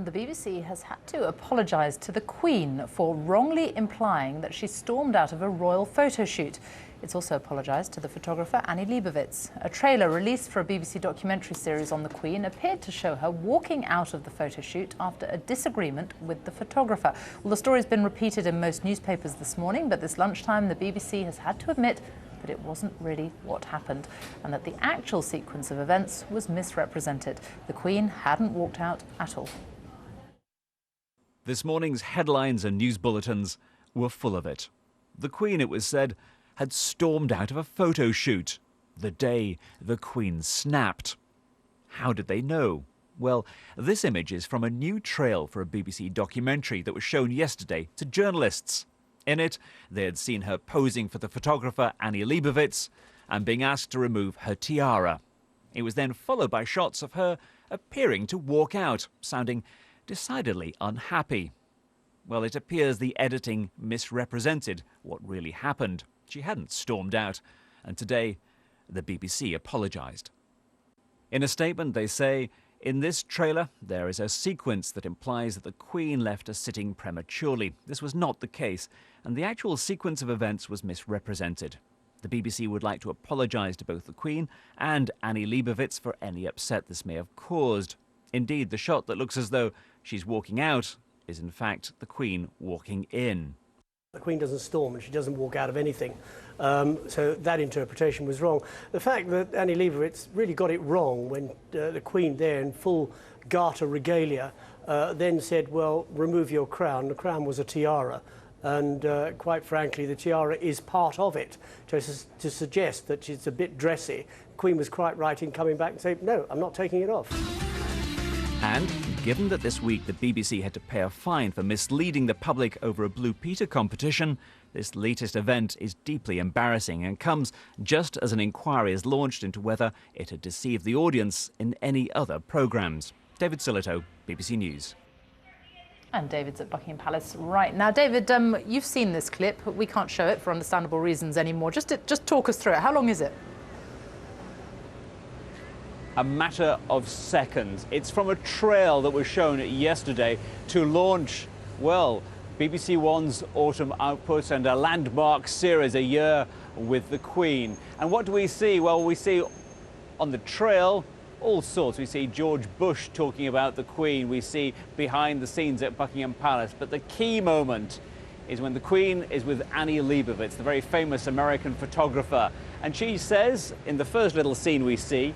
The BBC has had to apologise to the Queen for wrongly implying that she stormed out of a royal photo shoot. It's also apologised to the photographer Annie Leibowitz. A trailer released for a BBC documentary series on the Queen appeared to show her walking out of the photo shoot after a disagreement with the photographer. Well, the story's been repeated in most newspapers this morning, but this lunchtime the BBC has had to admit that it wasn't really what happened and that the actual sequence of events was misrepresented. The Queen hadn't walked out at all. This morning's headlines and news bulletins were full of it. The Queen, it was said, had stormed out of a photo shoot the day the Queen snapped. How did they know? Well, this image is from a new trail for a BBC documentary that was shown yesterday to journalists. In it, they had seen her posing for the photographer Annie Leibowitz and being asked to remove her tiara. It was then followed by shots of her appearing to walk out, sounding decidedly unhappy. Well, it appears the editing misrepresented what really happened. She hadn't stormed out, and today the BBC apologised. In a statement, they say, "In this trailer, there is a sequence that implies that the Queen left us sitting prematurely. This was not the case, and the actual sequence of events was misrepresented. The BBC would like to apologise to both the Queen and Annie Leibowitz for any upset this may have caused. Indeed, the shot that looks as though she's walking out is in fact the Queen walking in." The Queen doesn't storm and she doesn't walk out of anything. So that interpretation was wrong. The fact that Annie Leibowitz really got it wrong when the Queen there in full garter regalia then said, well, remove your crown. The crown was a tiara. And quite frankly, the tiara is part of it. To suggest that it's a bit dressy, the Queen was quite right in coming back and saying, no, I'm not taking it off. And given that this week the BBC had to pay a fine for misleading the public over a Blue Peter competition, this latest event is deeply embarrassing and comes just as an inquiry is launched into whether it had deceived the audience in any other programmes. David Silito, BBC News. And David's at Buckingham Palace right now. David, you've seen this clip. We can't show it for understandable reasons anymore. Just talk us through it. How long is it? A matter of seconds. It's from a trail that was shown yesterday to launch, well, BBC One's autumn output and a landmark series, A Year with the Queen. And what do we see? Well, we see on the trail all sorts. We see George Bush talking about the Queen. We see behind the scenes at Buckingham Palace. But the key moment is when the Queen is with Annie Leibowitz, the very famous American photographer. And she says, in the first little scene we see,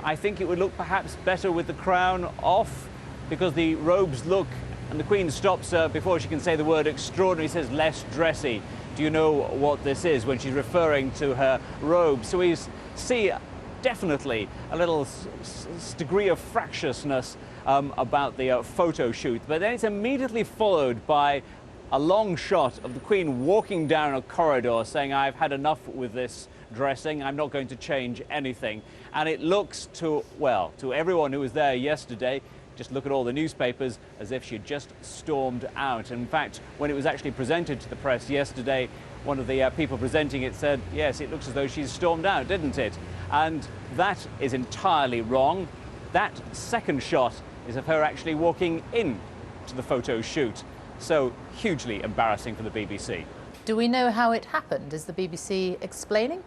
I think it would look perhaps better with the crown off because the robes look, and the Queen stops her before she can say the word extraordinary, says less dressy. Do you know what this is when she's referring to her robes? So we see definitely a little degree of fractiousness about the photo shoot, but then it's immediately followed by a long shot of the Queen walking down a corridor saying, I've had enough with this dressing, I'm not going to change anything. And it looks to everyone who was there yesterday, just look at all the newspapers, as if she'd just stormed out. In fact, when it was actually presented to the press yesterday, one of the people presenting it said, yes, it looks as though she's stormed out, didn't it? And that is entirely wrong. That second shot is of her actually walking in to the photo shoot. So hugely embarrassing for the BBC. Do we know how it happened? Is the BBC explaining?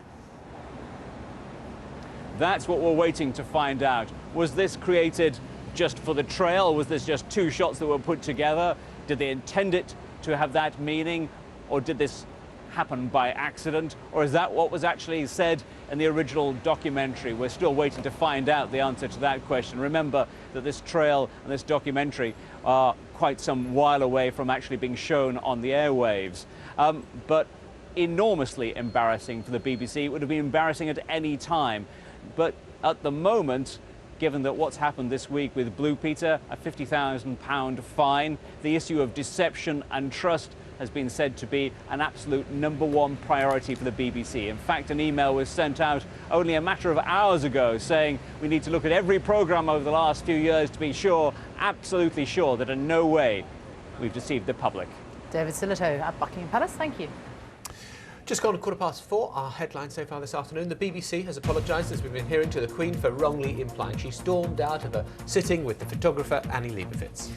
That's what we're waiting to find out. Was this created just for the trail? Was this just two shots that were put together? Did they intend it to have that meaning? Or did this happen by accident? Or is that what was actually said in the original documentary? We're still waiting to find out the answer to that question. Remember that this trail and this documentary are quite some while away from actually being shown on the airwaves. But enormously embarrassing for the BBC. It would have been embarrassing at any time. But at the moment, given that what's happened this week with Blue Peter, a £50,000 fine, the issue of deception and trust has been said to be an absolute #1 priority for the BBC. In fact, an email was sent out only a matter of hours ago saying we need to look at every programme over the last few years to be sure, absolutely sure, that in no way we've deceived the public. David Silito at Buckingham Palace, thank you. Just gone 4:15, our headline so far this afternoon. The BBC has apologised, as we've been hearing, to the Queen for wrongly implying she stormed out of a sitting with the photographer Annie Leibowitz.